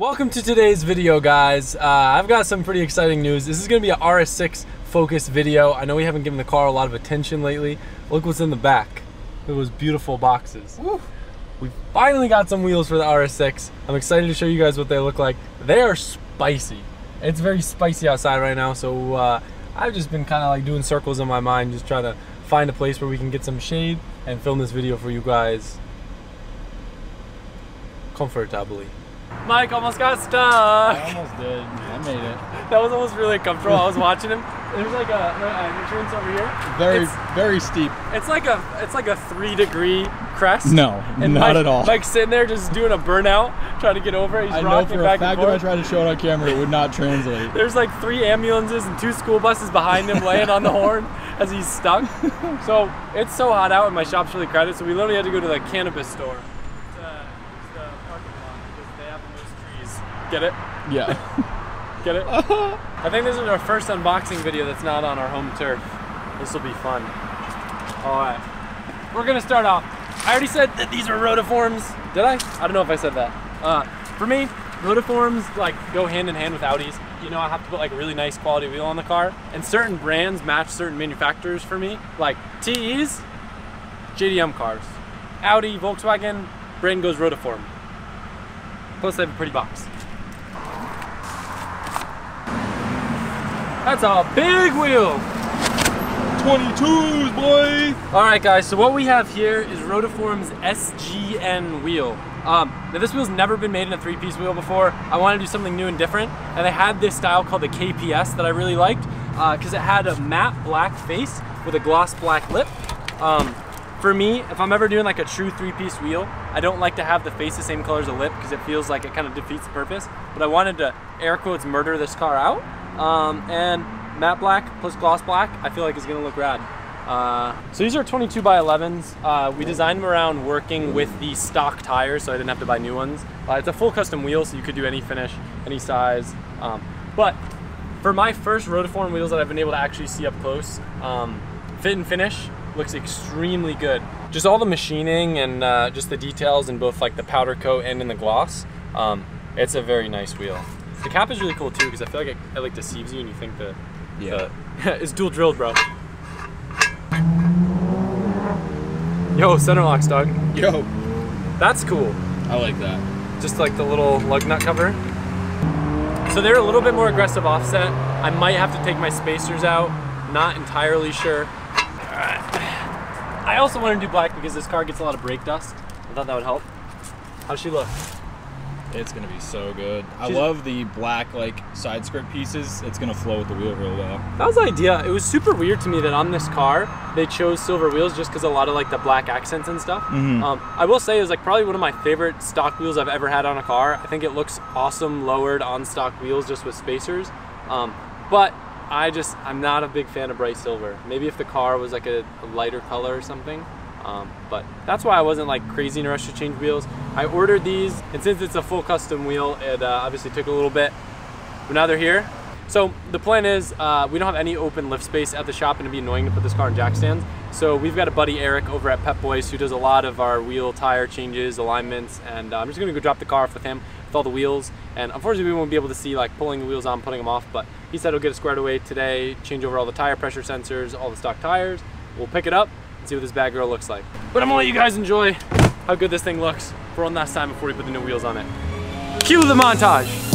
Welcome to today's video, guys. I've got some pretty exciting news. This is going to be a RS6 focus video. I know we haven't given the car a lot of attention lately. Look what's in the back. Look at those beautiful boxes. Woo. We finally got some wheels for the RS6. I'm excited to show you guys what they look like. They are spicy. It's very spicy outside right now, so I've just been kind of like doing circles in my mind, just trying to find a place where we can get some shade and film this video for you guys comfortably. Mike almost got stuck. I almost did. I made it. That was almost really comfortable. I was watching him. There's like an entrance over here. Very steep. It's like a 3-degree crest. No, and not at all. Mike's sitting there just doing a burnout, trying to get over it. He's I know rocking for a back fact and if I forth. tried to show it on camera, it would not translate. There's like 3 ambulances and 2 school buses behind him laying on the horn as he's stuck. So it's so hot out and my shop's really crowded, so we literally had to go to the cannabis store. Get it? Yeah. Get it? I think this is our first unboxing video that's not on our home turf. This will be fun. Alright. We're gonna start off. I already said that these are rotiforms. Did I? I don't know if I said that. For me, rotiforms like go hand in hand with Audis. You know, I have to put like a really nice quality wheel on the car. And certain brands match certain manufacturers for me. Like TEs, JDM cars. Audi, Volkswagen, brand goes rotiform. Plus they have a pretty box. That's a big wheel. 22s, boy. All right, guys, so what we have here is Rotiform's SGN wheel. Now this wheel's never been made in a 3-piece wheel before. I wanted to do something new and different, and they had this style called the KPS that I really liked because it had a matte black face with a gloss black lip. For me, if I'm ever doing like a true 3-piece wheel, I don't like to have the face the same color as the lip because it feels like it kind of defeats the purpose. But I wanted to, air quotes, murder this car out. And matte black plus gloss black, I feel like is gonna look rad. So these are 22x11s. We designed them around working with the stock tires, so I didn't have to buy new ones. It's a full custom wheel, so you could do any finish, any size. But for my first rotiform wheels that I've been able to actually see up close, fit and finish looks extremely good. Just all the machining and just the details in both like the powder coat and in the gloss. It's a very nice wheel. The cap is really cool too because I feel like it like deceives you and you think that it's dual drilled, bro. Yo, center locks, dog. Yo. That's cool. I like that. Just like the little lug nut cover. So they're a little bit more aggressive offset. I might have to take my spacers out. Not entirely sure. I also want to do black because this car gets a lot of brake dust. I thought that would help. How's she look? It's gonna be so good. I love the black like side skirt pieces. It's gonna flow with the wheel real well. That was the idea. It was super weird to me that on this car they chose silver wheels just because a lot of like the black accents and stuff. I will say it was like probably one of my favorite stock wheels I've ever had on a car. I think it looks awesome lowered on stock wheels just with spacers. But I'm not a big fan of bright silver. Maybe if the car was like a lighter color or something. But that's why I wasn't like crazy in a rush to change wheels. I ordered these, and since it's a full custom wheel, it obviously took a little bit, but now they're here. So the plan is we don't have any open lift space at the shop, and it'd be annoying to put this car in jack stands. So we've got a buddy, Eric, over at Pep Boys, who does a lot of our wheel tire changes, alignments, and I'm just gonna go drop the car off with him with all the wheels. And unfortunately we won't be able to see like pulling the wheels on, putting them off, but he said he'll get it squared away today, change over all the tire pressure sensors, all the stock tires. We'll pick it up and see what this bad girl looks like. But I'm gonna let you guys enjoy how good this thing looks for one last time before we put the new wheels on it. Cue the montage.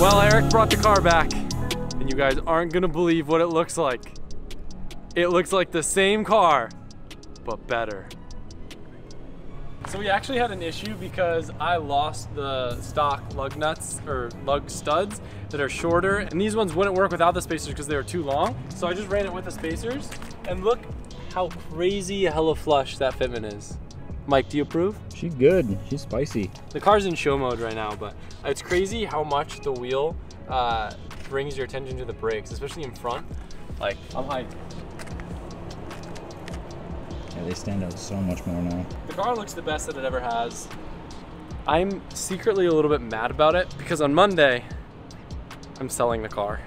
Well, Eric brought the car back, and you guys aren't gonna believe what it looks like. It looks like the same car, but better. So we actually had an issue because I lost the stock lug nuts or lug studs that are shorter, and these ones wouldn't work without the spacers because they were too long. So I just ran it with the spacers, And look how crazy hella flush that fitment is. Mike, do you approve? She's good. She's spicy. The car's in show mode right now, but it's crazy how much the wheel brings your attention to the brakes, especially in front. Like, I'm hyped. Yeah, they stand out so much more now. The car looks the best that it ever has. I'm secretly a little bit mad about it because on Monday, I'm selling the car.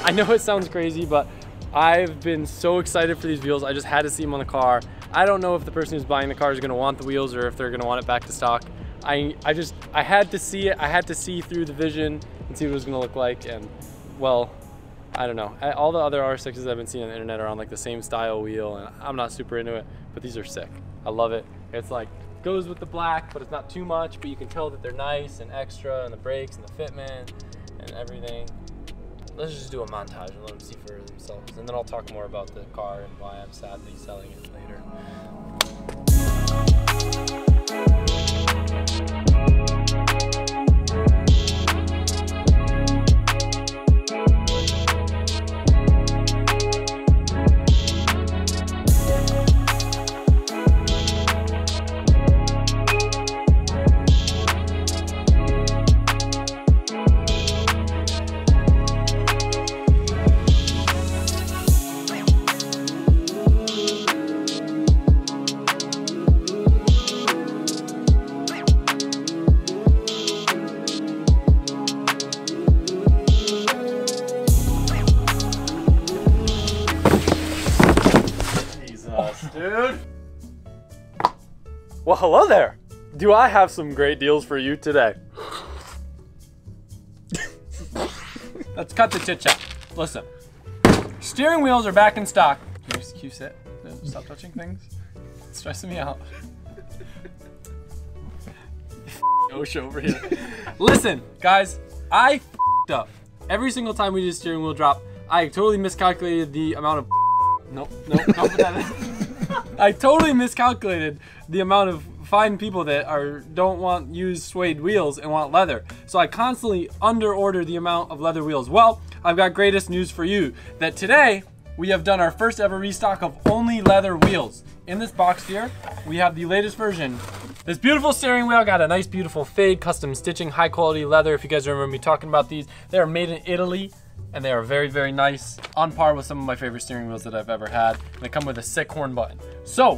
I know it sounds crazy, but I've been so excited for these wheels. I just had to see them on the car. I don't know if the person who's buying the car is gonna want the wheels or if they're gonna want it back to stock. I had to see it. I had to see through the vision and see what it was gonna look like. And well, I don't know. All the other RS6s I've been seeing on the internet are on like the same style wheel, and I'm not super into it, but these are sick. I love it. It's like, goes with the black, but it's not too much, but you can tell that they're nice and extra, and the brakes and the fitment and everything. Let's just do a montage and let them see for themselves, and then I'll talk more about the car and why I'm sad that he's selling it later. Dude. Well, hello there. Do I have some great deals for you today? Let's cut the chit chat. Listen, steering wheels are back in stock. Can you sit? Stop touching things. It's stressing me out. OSHA over here. Listen, guys, I f***ed up. Every single time we did a steering wheel drop, I totally miscalculated the amount of Nope, don't put that in. I totally miscalculated the amount of fine people that don't want used suede wheels and want leather. So I constantly under-order the amount of leather wheels. Well, I've got greatest news for you, that today we have done our first ever restock of only leather wheels. In this box here, we have the latest version. This beautiful steering wheel got a nice beautiful fade, custom stitching, high quality leather. If you guys remember me talking about these, they are made in Italy. And they are very, very nice, on par with some of my favorite steering wheels that I've ever had. And they come with a sick horn button. So,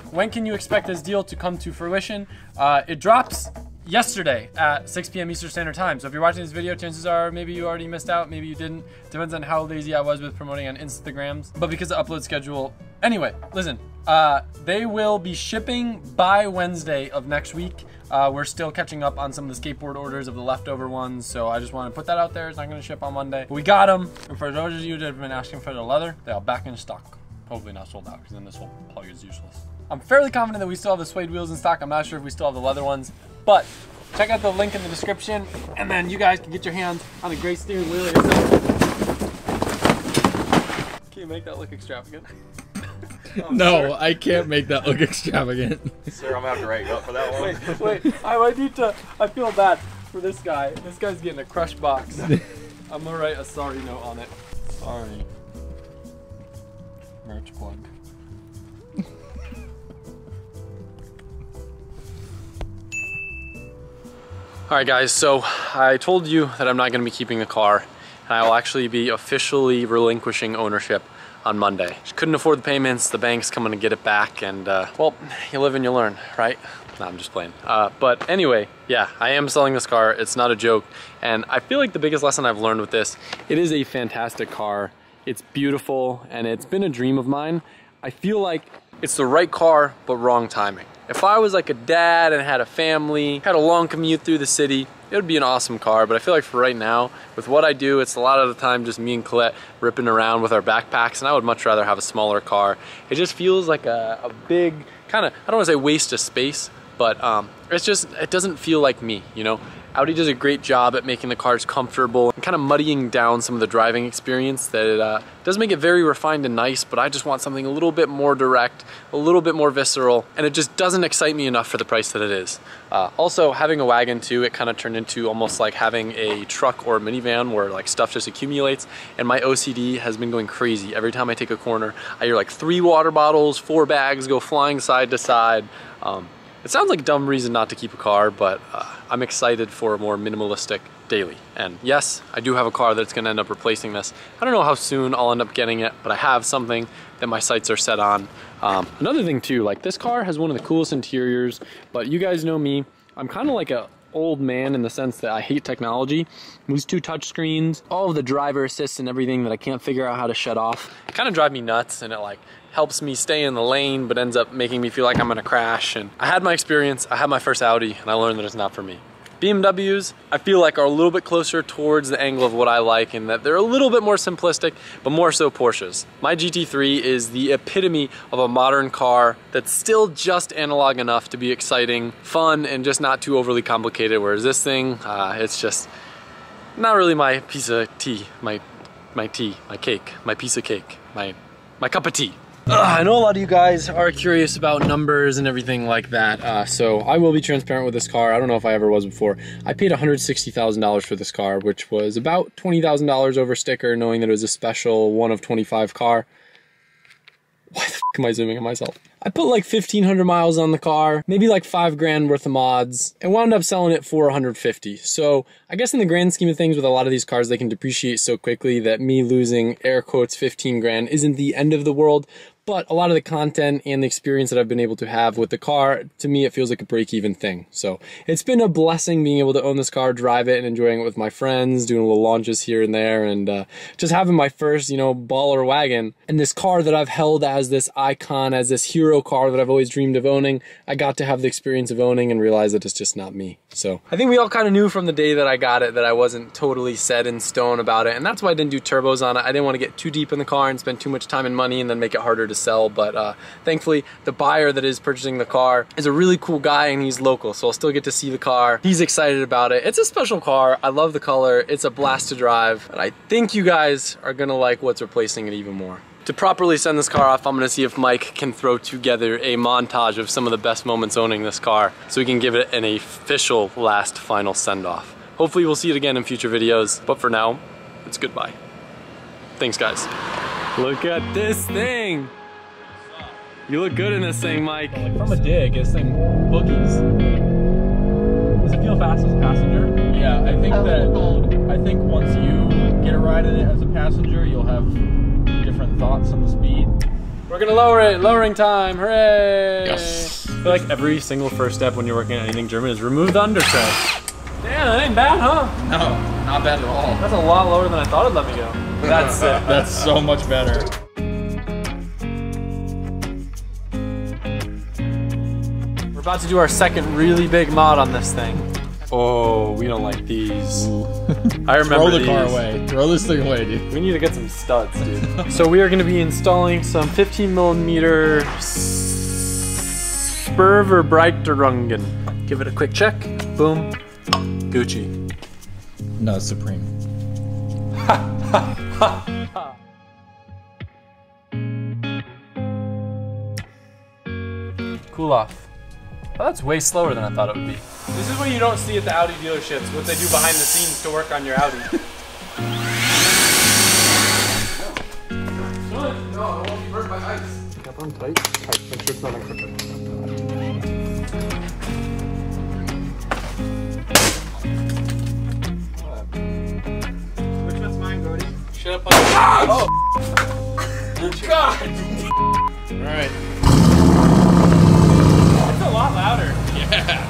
when can you expect this deal to come to fruition? It drops yesterday at 6 p.m. Eastern Standard Time. So if you're watching this video, chances are maybe you already missed out, maybe you didn't. Depends on how lazy I was with promoting on Instagrams. But because of upload schedule, anyway, listen, they will be shipping by Wednesday of next week. We're still catching up on some of the skateboard orders of the leftover ones, so I just want to put that out there. It's not going to ship on Monday. But we got them, and for those of you that have been asking for the leather, they are back in stock. Hopefully not sold out, because then this whole plug is useless. I'm fairly confident that we still have the suede wheels in stock. I'm not sure if we still have the leather ones, but check out the link in the description, and then you guys can get your hands on a great steering wheel yourself. Can you make that look extravagant? No, I can't make that look extravagant. Sir, I'm gonna have to write you up for that one. Wait, I might need to, I feel bad for this guy. This guy's getting a crushed box. I'm gonna write a sorry note on it. Sorry. Merch plug. Alright guys, so I told you that I'm not gonna be keeping the car, and I will actually be officially relinquishing ownership on Monday. Just couldn't afford the payments, the bank's coming to get it back, and well, you live and you learn, right? No, I'm just playing. But anyway, yeah, I am selling this car. It's not a joke, and I feel like the biggest lesson I've learned with this, it is a fantastic car. It's beautiful, and it's been a dream of mine. I feel like it's the right car, but wrong timing. If I was like a dad and had a family, had a long commute through the city, it would be an awesome car, but I feel like for right now, with what I do, it's a lot of the time just me and Colette ripping around with our backpacks, and I would much rather have a smaller car. It just feels like a big, kind of, I don't want to say waste of space, but it doesn't feel like me, you know? Audi does a great job at making the cars comfortable and kind of muddying down some of the driving experience that it does make it very refined and nice, but I just want something a little bit more direct, a little bit more visceral, and it just doesn't excite me enough for the price that it is. Also, having a wagon too, it kind of turned into almost like having a truck or a minivan where like stuff just accumulates, and my OCD has been going crazy. Every time I take a corner, I hear like 3 water bottles, 4 bags go flying side to side. It sounds like a dumb reason not to keep a car, but I'm excited for a more minimalistic daily. And yes, I do have a car that's gonna end up replacing this. I don't know how soon I'll end up getting it, but I have something that my sights are set on. Another thing too, like this car has one of the coolest interiors, but you guys know me, I'm kind of like a old man in the sense that I hate technology. These 2 touch screens, all of the driver assist and everything that I can't figure out how to shut off, kind of drive me nuts, and it like helps me stay in the lane but ends up making me feel like I'm gonna crash. And I had my experience, I had my first Audi, and I learned that it's not for me. BMWs, I feel like are a little bit closer towards the angle of what I like, in that they're a little bit more simplistic, but more so Porsches. My GT3 is the epitome of a modern car that's still just analog enough to be exciting, fun, and just not too overly complicated, whereas this thing, it's just not really my piece of tea, my cake, my piece of cake, my cup of tea. I know a lot of you guys are curious about numbers and everything like that, so I will be transparent with this car. I don't know if I ever was before. I paid $160,000 for this car, which was about $20,000 over sticker, knowing that it was a special 1 of 25 car. Why the f am I zooming on myself? I put like 1,500 miles on the car, maybe like 5 grand worth of mods, and wound up selling it for 150. So I guess in the grand scheme of things with a lot of these cars, they can depreciate so quickly that me losing air quotes 15 grand isn't the end of the world. But a lot of the content and the experience that I've been able to have with the car, to me, it feels like a break-even thing. So it's been a blessing being able to own this car, drive it, and enjoying it with my friends, doing little launches here and there, and just having my first, you know, baller wagon. And this car that I've held as this icon, as this hero car that I've always dreamed of owning, I got to have the experience of owning and realize that it's just not me. So I think we all kind of knew from the day that I got it that I wasn't totally set in stone about it, and that's why I didn't do turbos on it. I didn't want to get too deep in the car and spend too much time and money and then make it harder to sell. But thankfully the buyer that is purchasing the car is a really cool guy, and he's local, so I'll still get to see the car. He's excited about it. It's a special car. I love the color. It's a blast to drive, and I think you guys are gonna like what's replacing it even more. To properly send this car off, I'm gonna see if Mike can throw together a montage of some of the best moments owning this car so we can give it an official last final send-off. Hopefully we'll see it again in future videos, but for now, it's goodbye. Thanks, guys. Look at this thing. You look good in this thing, Mike. Like from a dig, this thing boogies. Does it feel fast as a passenger? Yeah, I think once you get a ride in it as a passenger, you'll have different thoughts on the speed. We're gonna lower it. Lowering time. Hooray! Yes. I feel like every single first step when you're working on anything German is remove the undertread. Damn, that ain't bad, huh? No, not bad at all. That's a lot lower than I thought it'd let me go. That's it. That's so much better. We're about to do our second really big mod on this thing. Oh, we don't like these. I remember Throw the these. car away. Throw this thing away, dude. We need to get some studs, dude. So we are going to be installing some 15mm Spurver Breiterungen. Give it a quick check. Boom. Gucci. No, Supreme. Cool off. Oh, that's way slower than I thought it would be. This is what you don't see at the Audi dealerships, what they do behind the scenes to work on your Audi. No, it won't be burnt by ice. Got on tight. Alright, make sure it's not uncrooked. Which one's mine, Cody? Shut up on oh! God! Alright. It's a lot louder. Yeah.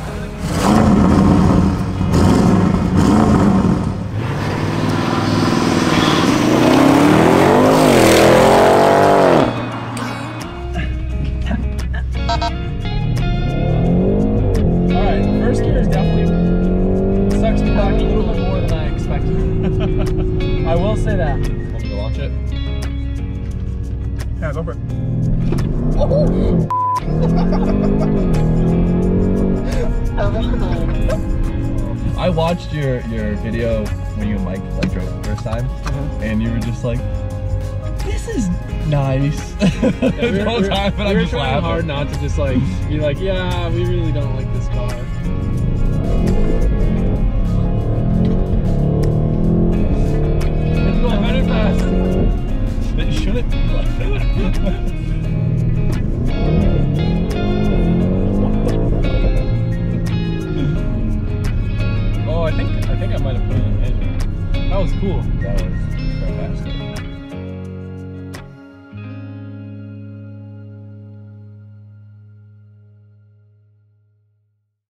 Alright, first gear is definitely sucks me back a little bit more than I expected. I will say that. Want me to launch it? Yeah, go for it. I watched your video when you and Mike like drove the first time, and you were just like, "This is nice." The whole time, but I'm just trying laughing. hard not to just like be like, yeah, we really don't like this car. It's going better fast. It shouldn't be like that. Oh, I think I might have put it in engine. That was cool. That was fantastic.